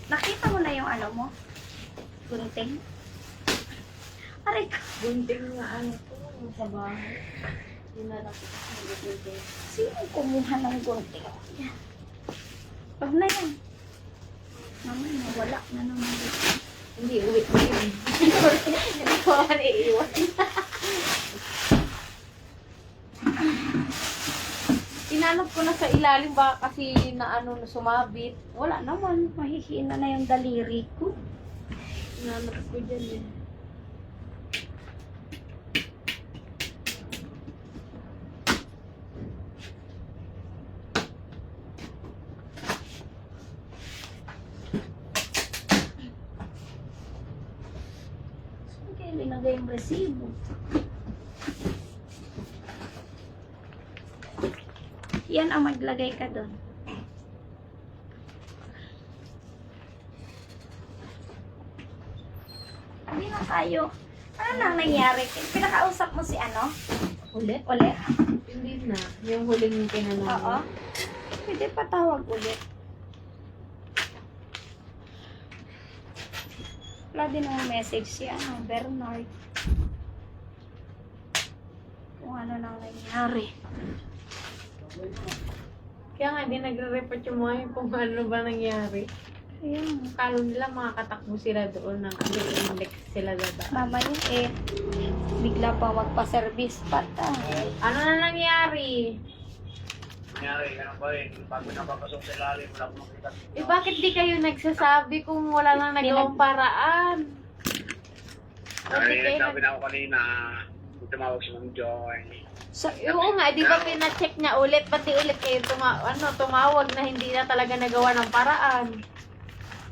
Nakita mo na yung ano mo? Gunting? Aray ka. Gunting na ano to, sa bahay. Dinala ko sa gunting. Sino kumuha ng gunting? Yan. Pag na yan. Naman, wala na naman dito. Hindi, uwi mo yun. Hindi ko man iiwan. Inanap ko na sa ilalim baka kasi na ano na sumabit. Wala naman. Mahihina na yung daliri ko. Inanap ko dyan eh. Saan kaya linagay yung resibo? Yan ang maglagay ka doon. Hindi na tayo. Ano nang nangyari? Pinakausap mo si ano? Ulit? Ulit? Hindi na. Yung huling tinanong mo. Oo. Pwede pa tawag ulit. Wala din ang message si ano, Bernard. Kung ano nang nangyari. Kaya nga, hindi nagre-report yung mga yung kung ano ba nangyari. Ayan. Kalo nila makakatakbo sila doon ng index sila dada. Mamaya bigla pa magpa-service pa ta. Ano na nangyari? Nangyari, ganun pa rin. Pag napapasok sa ilalim, wala akong makita. Eh bakit di kayo nagsasabi kung wala nang nagawang paraan? Ay, sabi na ako kanina, tumawag si Ma'am Joy. So, Oo nga, di ba pina-check niya ulit? Ba't di ulit kayo tumawag na hindi na talaga nagawa ng paraan?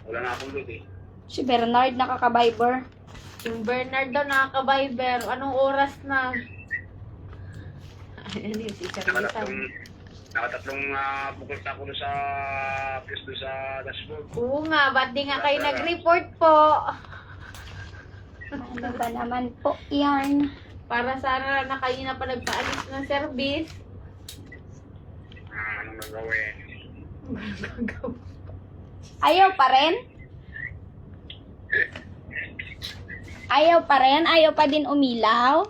Wala na akong loot eh. si Bernard nakaka-Viber. Yung Bernard daw nakaka-Viber. Anong oras na? Ano yung si Nakatatlong bukol sa kulo sa fuse doon sa dashboard. Oo nga, ba't di nga kayo nag-report po? Ano ba naman po yan? Para sana na kayo na pa nagpaalis ng service. Anong nagawin? Ayaw pa rin? Ayaw pa rin? Ayaw pa din umilaw?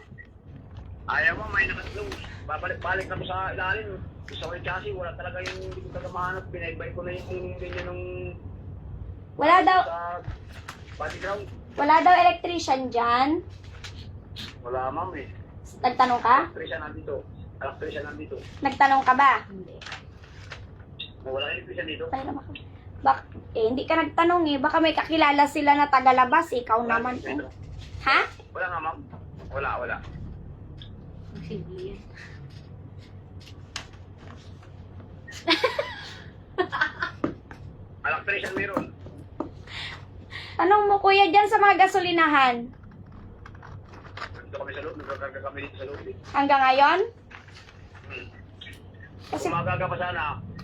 Ayaw mo, may nakatlong. Babalik-balik na po sa ilalim. Gusto ko yung chassis, wala talaga yung hindi ko talaga mahanap. Pinaibay ko na yung ganyan nung... Wala daw, Sa body ground. wala daw electrician dyan? Wala ma'am eh. Nagtanong ka? Electrician nandito. Electrician nandito. Nagtanong ka ba? Hindi. Wala electrician dito. Ay, naman. Hindi ka nagtanong eh. Baka may kakilala sila na tagalabas. Ikaw naman eh. Ha? Wala nga ma'am. Wala. Sige yan. Electrician meron. Tanong mo kuya dyan sa mga gasolinahan. Dito kami sa loob. Nagkakarga kami dito sa loob eh. Hanggang ngayon? Kasi,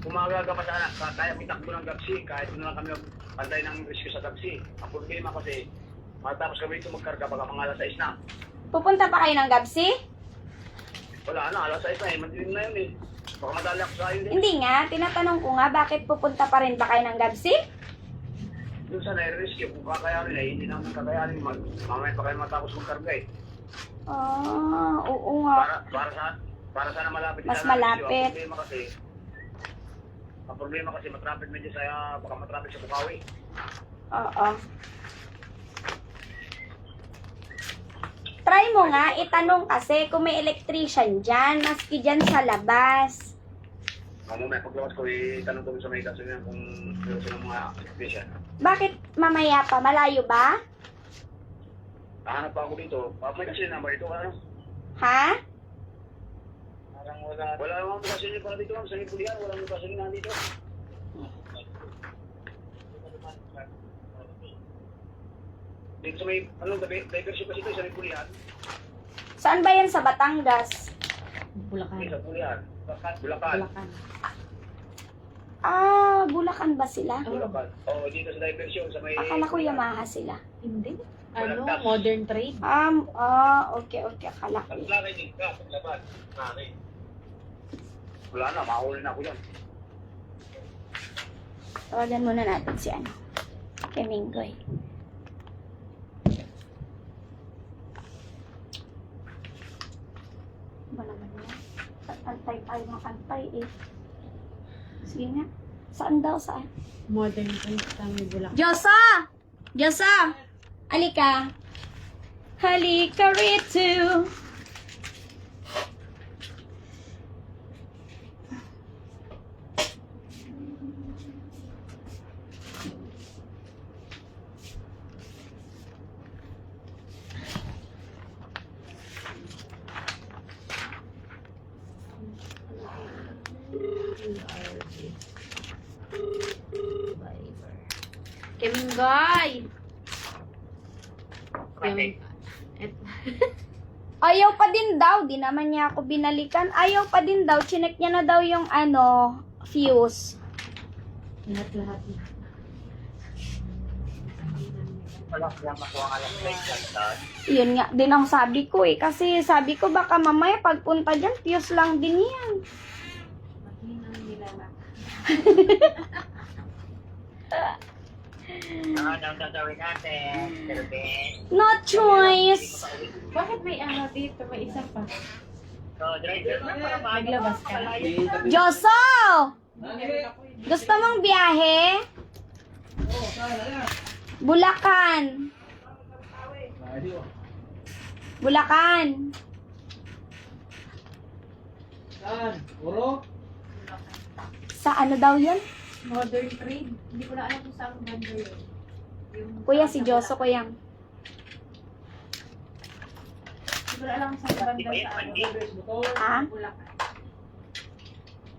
Kumagaga pa sana, kaya pitakbo ng gapsi, kahit na lang kami pantay ng rescue sa gapsi. Ang problema kasi, matapos kami dito magkarga, baka mga alas 6 na. pupunta pa kayo ng Gabsi? Wala na, alas 6 na eh, madilim na yun eh. Baka madali ako sa ayun eh. Hindi nga. Tinatanong ko nga, bakit pupunta pa rin ba kayo ng Gabsi? Doon sa nai-rescue, kung kakayanin eh, hindi naman kakayanin, mamaya pa kayo matapos magkarga eh. Oo nga. Para sana malapit. Mas sana malapit. rescue. Ang problema kasi matrapit medyo sa, baka matrapit sa Bukawi. Oo. Try mo nga, itanong kasi kung may electrician dyan, maski dyan sa labas. Mamaya paglabas ko, itanong ko sa may kaso niya kung meron silang mga electrician. Bakit mamaya pa? Malayo ba? Nahanap pa ako dito. May kasi number ito, ano? Ha? Parang wala. Wala namang mukasyon niyo pala dito, ma'am. Sa Nipulian, walang mukasyon niyo nandito. Dito sa may, diversion kasi ito, sa Nipulian. Saan ba yan sa Batangas? Bulacan. Sa Nipulian. Bulacan. Bulacan. Ah, Bulacan ba sila? Bulacan. Oo, dito sa diversion, sa may... Akala ko Yamaha sila. Hindi. Ano? Modern trade? Okay. Akala ko. Paglakay din ka, paglabas. Nakay. Wala na, makahuli na ako yan. Tawagan muna natin si ano. Kay Minggoy. Ba naman yan? Antay tayo ng antay eh. Sige nga. Saan daw? Saan? Modern Trade kami Bulacan. Diyosa! Diyosa! Halika. Halika rito. Keminggoy! Bakit? Ayaw pa din daw. Di naman niya ako binalikan. Ayaw pa din daw. Chinek niya na daw yung fuse. Lahat-lahat na. Wala kaya makuha nga lang like. Yun nga din ang sabi ko eh. Kasi sabi ko baka mamaya pagpunta dyan, fuse lang din yan. Ang gagawin natin, Kelvin. No choice. Bakit may ano dito? May isa pa. So, driver na para Naglabas ka. Joso! Gusto mong biyahe? Bulacan. Bulacan. Saan? Uro? Sa ano daw yun? Modern Trade. Hindi ko na alam kung saan banda yun. Yung- Kuya, si Joso ko yan. Hindi ko na alam kung saan banda sa ano. Motor? Ha? Bulacan.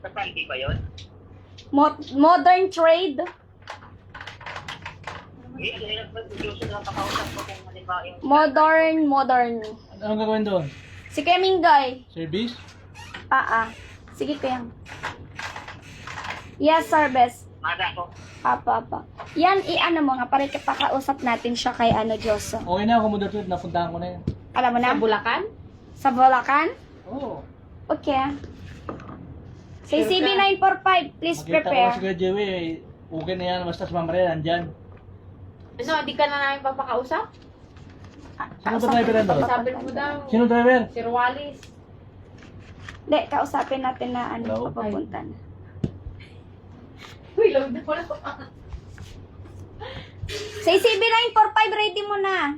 Sa Paldi ba yun? Modern trade? Hindi, hirap ba? Gusto lang pakausap ko kung halimbawa yung... Modern. Anong gagawin doon? Si Keminggoy. Service? Sige, kuya. Yes, sir, best. Mada ko. Apa. Yan, i-ano mo nga, para kapakausap natin siya kay Joso. Okay na ako, Mother Trade. Napuntahan ko na yan. Alam mo na? Sa Bulacan? Sa Bulacan? Oo. Okay. Say CB945, please Makita ko prepare. si Kuya Joey. Okay na yan. Basta si Ma'am Maria nandyan. Ano, di ka na namin papakausap? Sino ba driver yan doon? Sabi mo daw. Sino driver? Si Rualis. Hindi, kausapin natin na Hello? papapunta na. Uy, load na wala pa. Say CB945, ready mo na.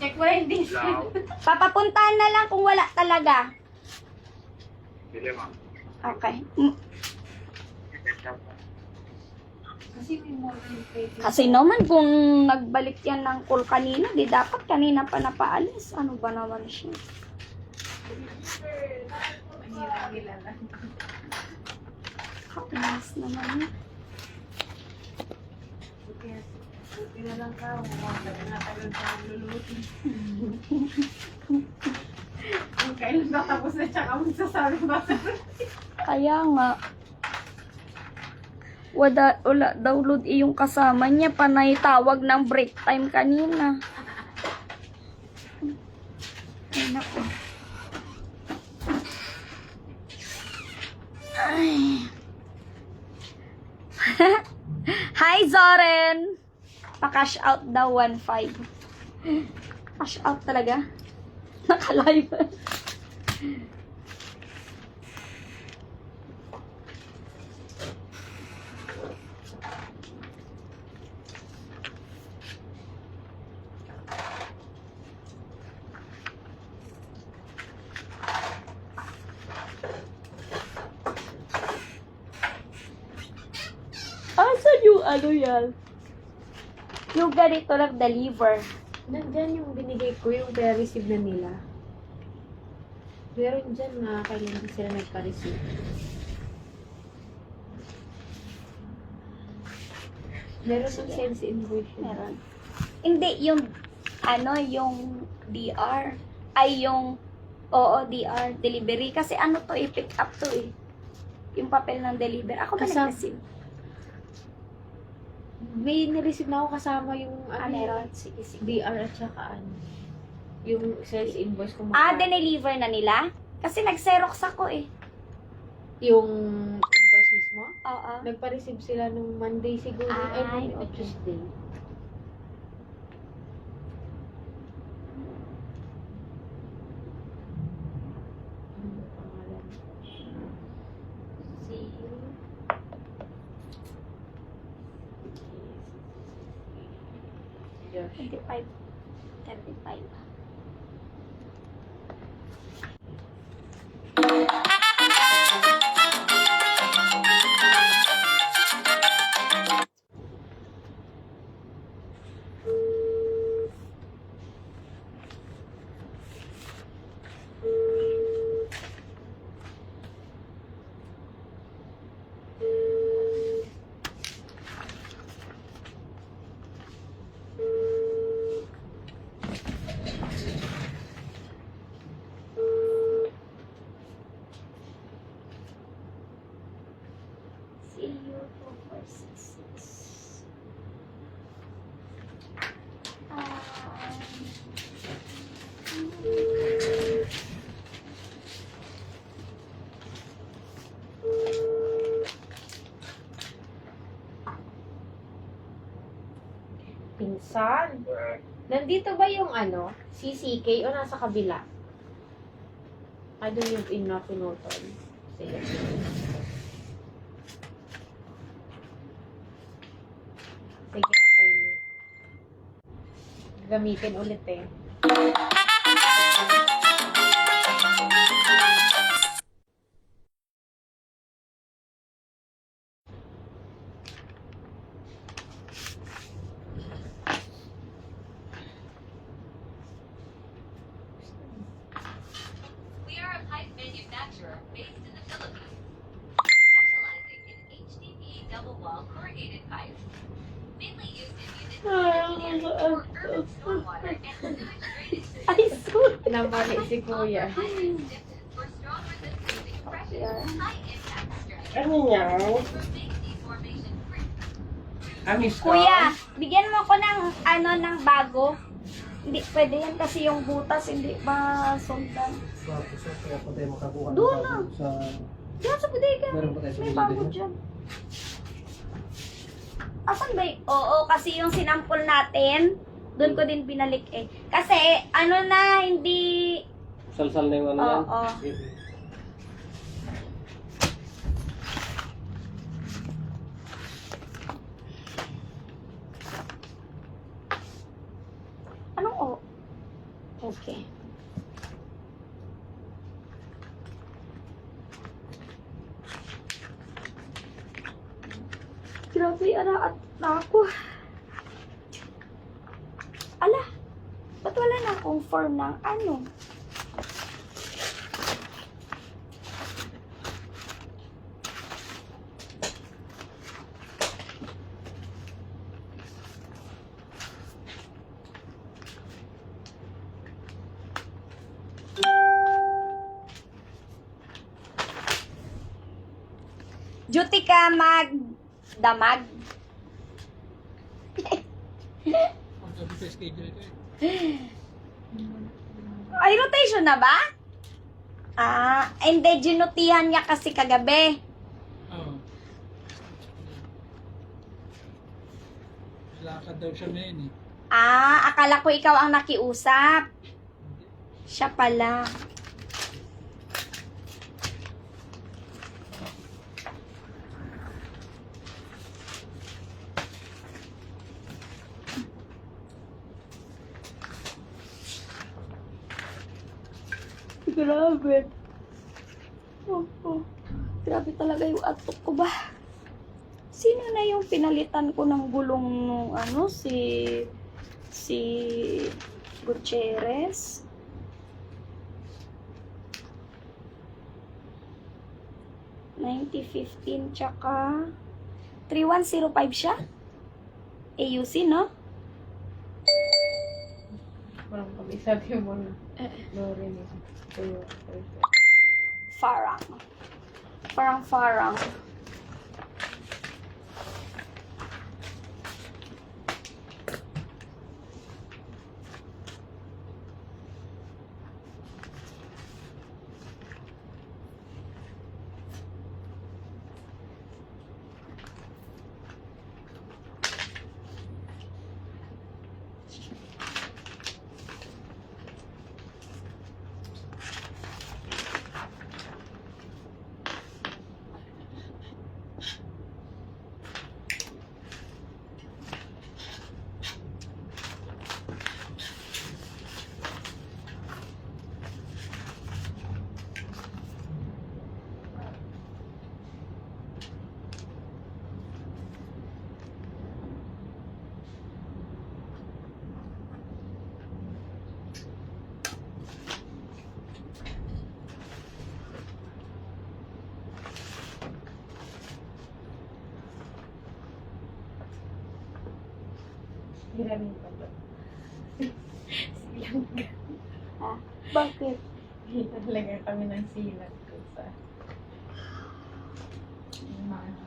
Check mo rin din. Hello. Papapuntahan na lang kung wala talaga. Sige, ma'am. Okay. Kasi may modern trade. Kasi naman kung nagbalik yan ng call kanina, di dapat kanina pa napaalis. Ano ba naman siya? Mahirap-hila lang. Kapinas naman yun. Buti na lang ka. Huwag na tagal sa lulutin. Kung kailan natapos na tsaka magsasabi ba? Kaya nga. Wala download yung kasama niya. Panay tawag ng break time kanina. Ay, naku. Ay. Hi, Zoren! Pa-cash out daw 1.5. Cash out talaga? Naka-live. Asan yung ano yan? Yung ganito lang deliver. Nandyan yung binigay ko, yung pre-receive na nila. Pero dyan na kailan din sila nagpa-receive. Meron ng sense invoice yun. Meron. Hindi, yung yung DR. Ay, yung DR, delivery. Kasi ano to pick up to Yung papel ng deliver. Ako ba Kasam- nag-receive? May nireceive na ako kasama yung Meron. Sige, sige. DR at saka yung sales invoice ko. Dineliver na nila? Kasi nag-xerox ako Yung invoice mismo? Oo. Nagpa-receive sila nung Monday siguro. Ay, Ay, Monday o okay. Tuesday. Ano pangalan? See you. Josh. 25. 35. See you 2466. Pinsan. Nandito ba yung ano? CCK o nasa kabila? Ay, doon yung pinutol. Sige. Sige, okay na. Gamitin ulit eh. We are a pipe manufacturer based in the Philippines, specializing in HDPE double wall corrugated pipes, mainly used in municipal engineering for urban stormwater and sewage drainage systems. Ay, sus. Namali si Kuya. High resistance for strong resistance compression, high impact strength, Ano yan? for big deformation free. Amis ka? Kuya, bigyan mo ako ng ano ng bago. Hindi pwede yan kasi yung butas hindi ba sundan. Bakit so, kaya pa tayo makakuha ng Doon bago sa... Diyan sa bodega. Meron ba tayo sa May bodega bago dyan? dyan. Asan ba Oo, kasi yung sinampol natin, doon ko din binalik eh. Kasi, ano na, hindi... Salsal na yung ano yan? Oo. Sige. Anong O? Okay. Grabe, ana at na ako. Ala, ba't wala na akong form ng ano? Duty ka magdamag. Ay, rotation na ba? Ah, hindi, ginutihan niya kasi kagabi. Oo. Lakad daw siya ngayon eh. Ah, akala ko ikaw ang nakiusap. Siya pala. Grabe. Oh. Grabe talaga yung atok ko ba? Sino na yung pinalitan ko ng gulong nung ano, si Gutierrez? $90.15 tsaka 3105 siya? AUC, no? Parang pag-isabi mo na. Lori niya. Farang. Farang. Hiramin pa to. Silang ka. Bakit? Talaga kami ng silang ko sa mga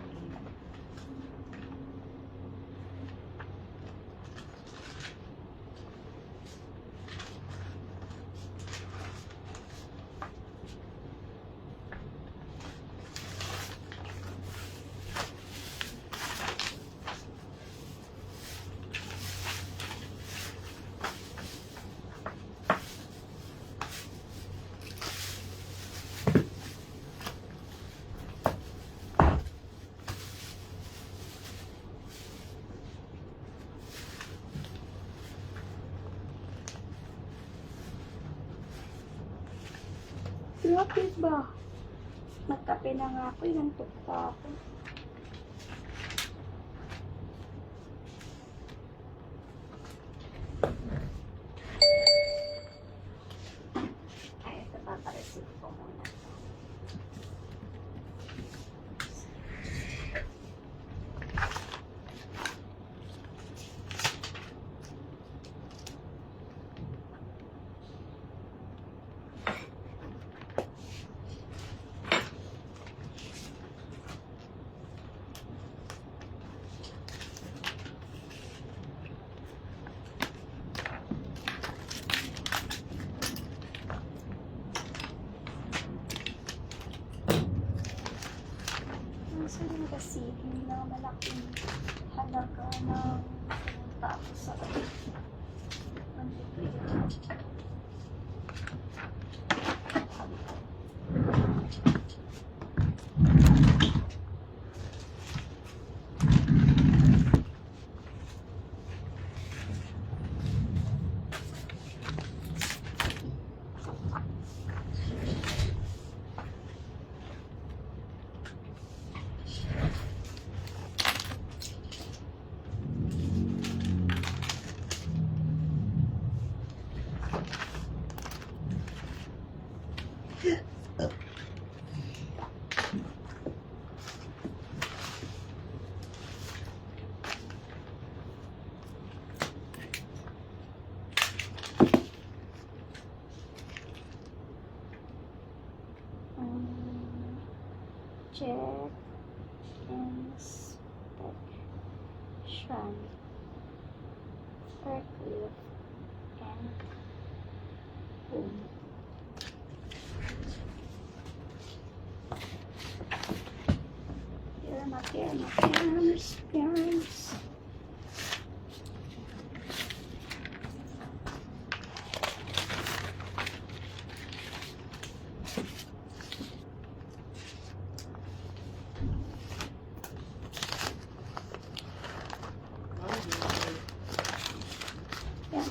Bakit ba? Nagkape na nga ako, inantok pa ako. Ay, ito papareceive ko muna to. Nasaan yung receiving na malaking halaga ng pumunta ako sa check inspection forklift and boom. Pirms. Yan.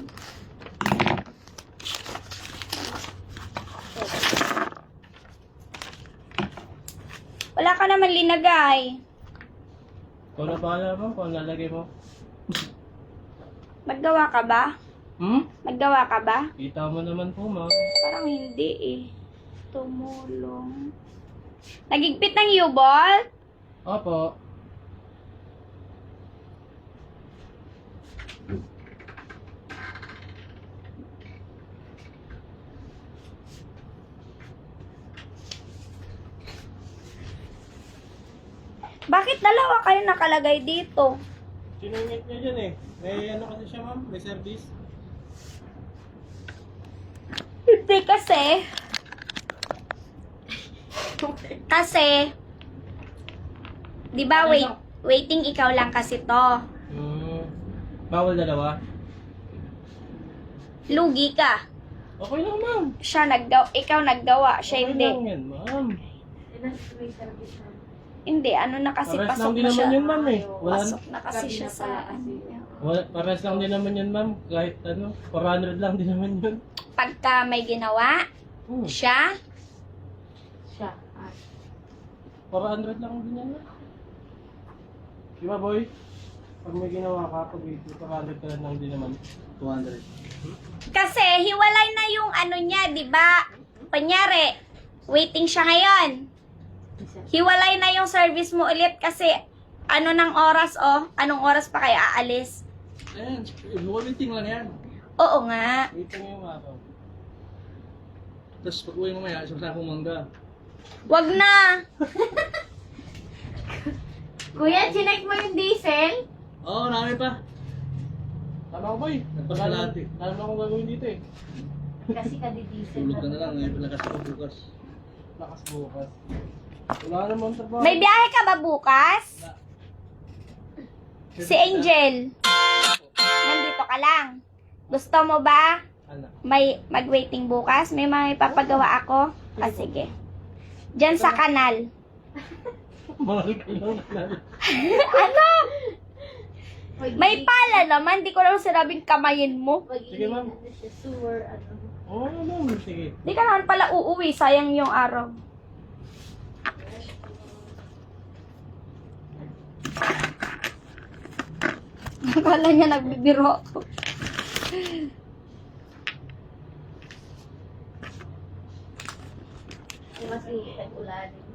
Wala ka naman linagay. Kung na bahala mo, kung lalagay mo. Maggawa ka ba? Maggawa ka ba? Kita mo naman po, ma'am. Parang hindi eh. Tumulong. Nagigpit ng U-bolt? Opo. Bakit dalawa kayo nakalagay dito? Sinungit niya dyan eh. May ano kasi siya, ma'am? May service. Hindi kasi. Di ba waiting ikaw lang kasi to. Bawal dalawa. Lugi ka. Okay lang, ma'am. Ikaw naggawa, siya Okay hindi. lang yan, ma'am. may service na. Hindi, ano na kasi Pares pasok lang din na naman siya. yun, ma'am eh. Pasok na kasi siya sa ano. Pares lang din naman yun, ma'am. Kahit ano, 400 lang din naman yun. Pagka may ginawa, siya, Siya. 400 lang din yan, ma'am. Di ba, boy? Pag may ginawa ka, pag 400 ka lang din naman. 200. kasi hiwalay na yung ano niya, di ba? Kunyari, waiting siya ngayon. Hiwalay na yung service mo ulit kasi ano ng oras, oh? Anong oras pa kayo aalis? Ayan, waiting lang yan. Oo nga. Waiting yung ako. Tapos pag uwi mo maya, isang sakong mangga. Wag na! Kuya, chinek mo yung diesel? Oo, marami pa. Tama ko boy. Nagpasalati. Alam na akong gagawin dito eh. Kasi kadi-diesel. Tulog ka na lang, ngayon lakas ako bukas. Lakas bukas. Wala naman trabaho. May biyahe ka ba bukas? Si Angel. Nandito ka lang. Gusto mo ba Ano? may mag-waiting bukas? May mga ipapagawa ako? Ah, sige. Diyan sa kanal. Mahal ka lang. Ano? May pala naman. Di ko lang sinabing kamayin mo. Sige, ma'am. Sewer, ano. Oo, ma'am. Sige. Di ka naman pala uuwi. Sayang yung araw. Akala niya nagbibiro ako. Mas tag-ulanin.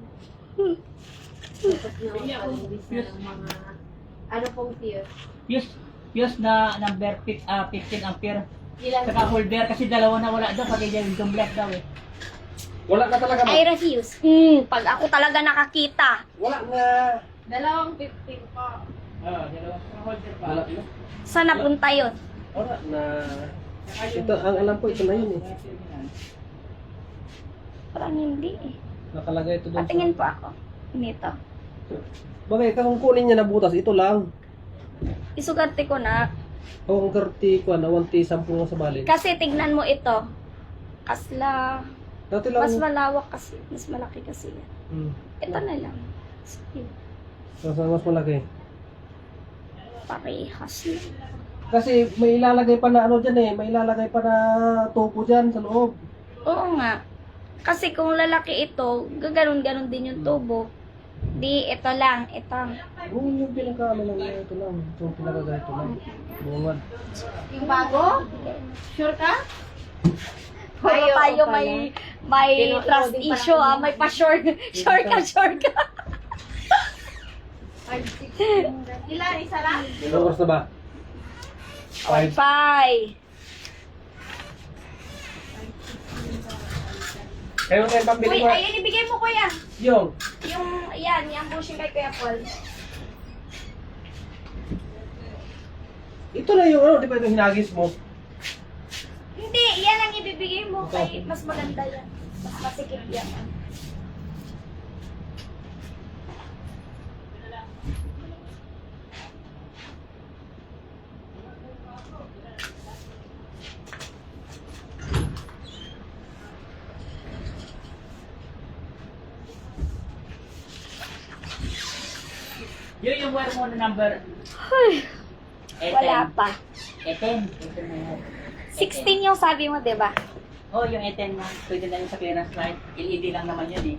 Tapos na palinis na ng mga... Ano pong fuse? Fuse na number 15 ampere. Ilan? Saka holder kasi dalawa na wala daw pati yung black daw eh. Wala na talaga I refuse. Pag ako talaga nakakita. Wala na. Dalawang 15 po. Dalawa holder pa. Wala na. Saan napunta yun? Wala na. Ito, ang alam ko, ito na yun eh. Parang hindi eh. Nakalagay ito doon Patingin po ako. Nito. Bagay, kung kunin niya na butas, ito lang. Isugarte ko na. O, ang 30 ko na, 1T10 na sa balik. Kasi tignan mo ito. Kasla. Dati lang. Mas malawak kasi. Mas malaki kasi yan. Hmm. Ito na lang. Sige. Mas malaki. Parehas lang. Kasi may ilalagay pa na ano dyan eh. May ilalagay pa na tupo dyan sa loob. Oo nga. Kasi kung lalaki ito, gaganon-ganon din yung tubo. Di, ito lang. Ito. Yung pinaka-ano lang na ito lang. Yung pinaka-ganito lang. Bungad. Yung bago? Sure ka? Puro Ayaw tayo ko pala. may Tinutuloy trust din pala issue kami. May pa-sure. Sure ka. 5, 6, ilan? Isa lang? Ilang oras na ba? 5. Bye. Kayo tayo pambili Uy, ko. ayun, ibigay mo kuya. Yung. Yung, yan, yung bushing kay Kuya Paul. Ito na yung ano, di ba ito hinagis mo? Hindi, yan ang ibibigay mo. Kay, mas maganda yan. Mas masikip yan. Yun yung wire mo na number Wala pa. 18. Ito na yun. 16 yung sabi mo, di ba? Oh, yung 18 na. Pwede na yun sa clearance light. LED lang naman yun eh.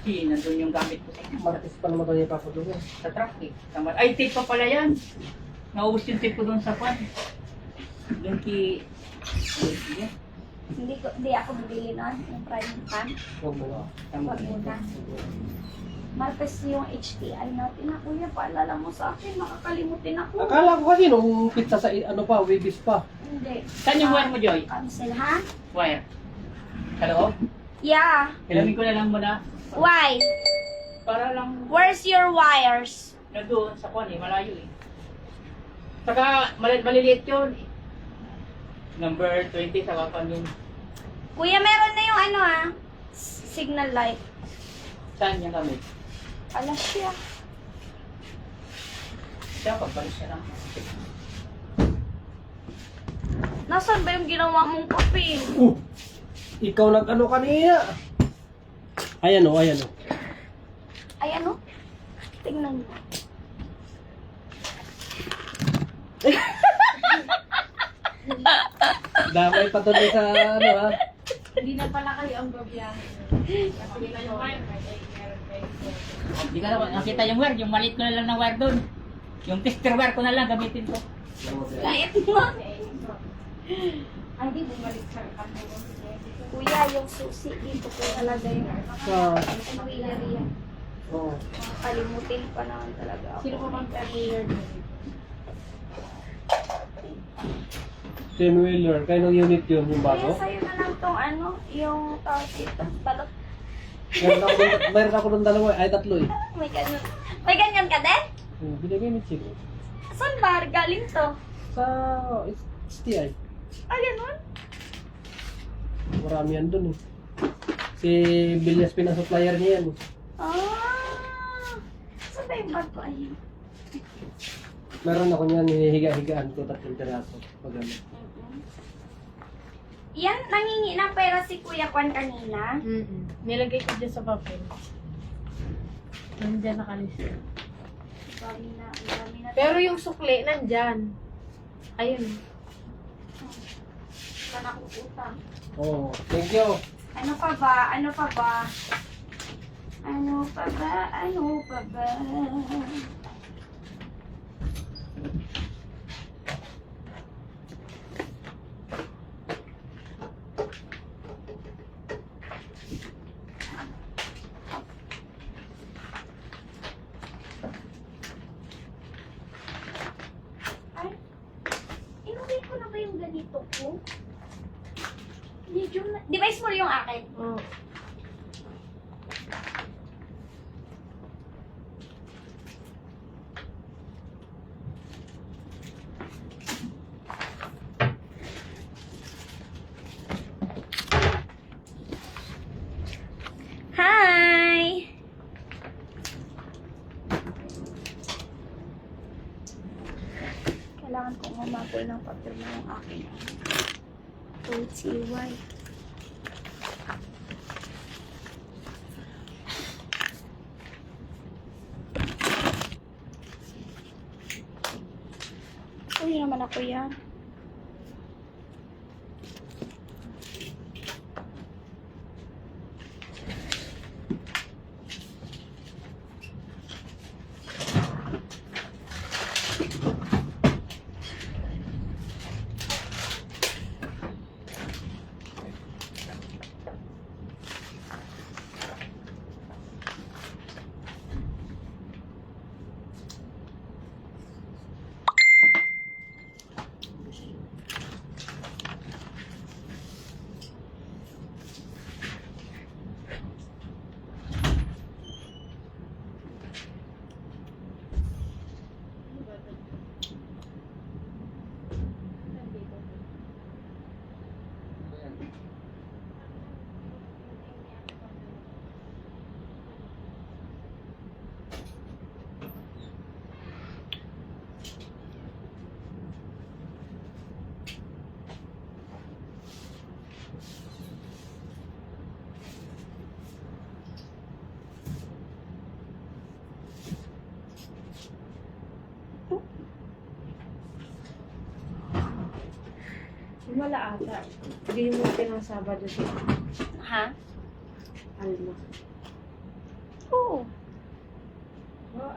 Nandun yung gamit ko Martis pa naman tayo papadungan. sa truck eh. Ay, tape pa pala yan. Naubos yung tape ko doon sa kwan. Doon ki... Hindi ako bibili nun. Yung priming pan. Huwag mo na. Wag muna. Martes yung HTI natin na kuya. Paalala mo sa akin. Makakalimutin ako. Akala ko kasi nung pizza sa ano pa, Webis pa. Hindi. Saan yung wire mo, Joy? Cancel, ha? Wire. Sa loob? Yeah. Ilamin ko na lang muna. Why? Para lang Where's your wires? na doon sa kwan eh. Malayo eh. Saka maliliit yun. Number 20 sa kwan yun. Kuya, meron na yung ano signal light. Saan yung gamit? Alas siya. Siya, pagpalis siya lang. Nasaan ba yung ginawa mong kape? Ikaw nag-ano kanina. Ayan o, ayan o. Ay, ano? Tingnan mo. Damay pa doon sa ano ha. Hindi na pala kayo ang babiyahe. Kasi na yung wire. Hindi ka na nakita yung wire. Yung maliit ko na lang ng wire doon. Yung tester wire ko na lang gamitin ko. Light mo. Ay, di bumalik sa kanto. Kuya, yung susi dito ko talaga yung Sa wheelery yan. Oo. Kalimutin pa naman talaga ako. Sino pa bang familiar na? 10-wheeler. Kaya ng unit yun, yung Kaya bago. sa'yo na lang tong ano, yung tawag dito, balot. Meron ako ng dalawa, ay tatlo eh. May ganyan. May ganyan ka din? Binigay ni Chico. Saan ba? Galing to? Sa STI. Ah, ganun? Marami yan dun eh. Si Villas pinasupplier niya yan. Ah! Saan ba yung bag ko? Ayun. Meron ako niyan, hinihiga-higaan ko 3 piraso. Pag ano. Yan, nangingi ng pera si Kuya Kwan kanina. Nilagay ko dyan sa papel. Nandyan nakalista. Dami na. Pero yung sukli, nandyan. Ayun. Saan ako utang? Oh, thank you. Ano pa ba? Ano pa ba? Ano pa ba? Ano pa ba? Ay, inuwi ko na ba yung ganito ko? Medium na. Di ba small yung akin? Oh. Hi! Kailangan kong humapol ng papel na yung akin. OTY. Uy, naman ako yan. Wala ata. Hindi mo pinasabado si Ha? Alma. Oo. Oh,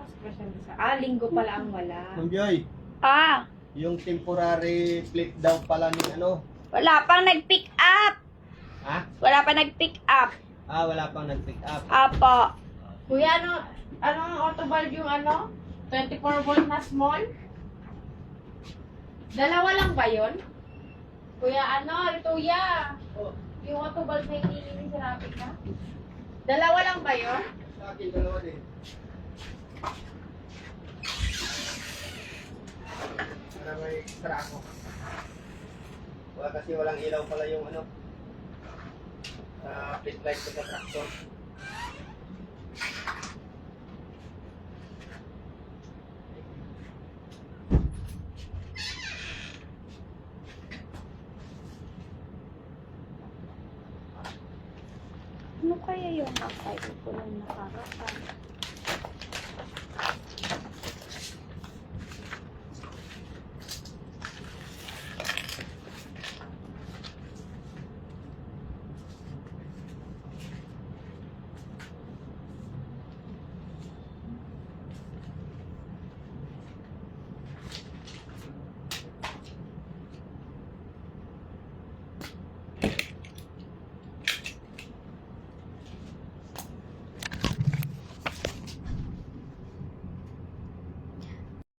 special sa. Linggo pala ang wala. Ma'am Joy, Ah, yung temporary plate daw pala ni ano? wala pang nag-pick up. Ha? Wala pa nag-pick up. Wala pang nag-pick up. Apo. Kuya, anong autobulb yung 24 volt na small? Dalawa lang ba yun? Kuya, Rituya? Yung autobulb na hinihingi ni si Rapid na? Dalawa lang ba yun? Sa akin, dalawa din. Para may extra ako. Kasi walang ilaw pala yung plate light ko sa tractor. Ano kaya yung nakay ko lang nakarapan?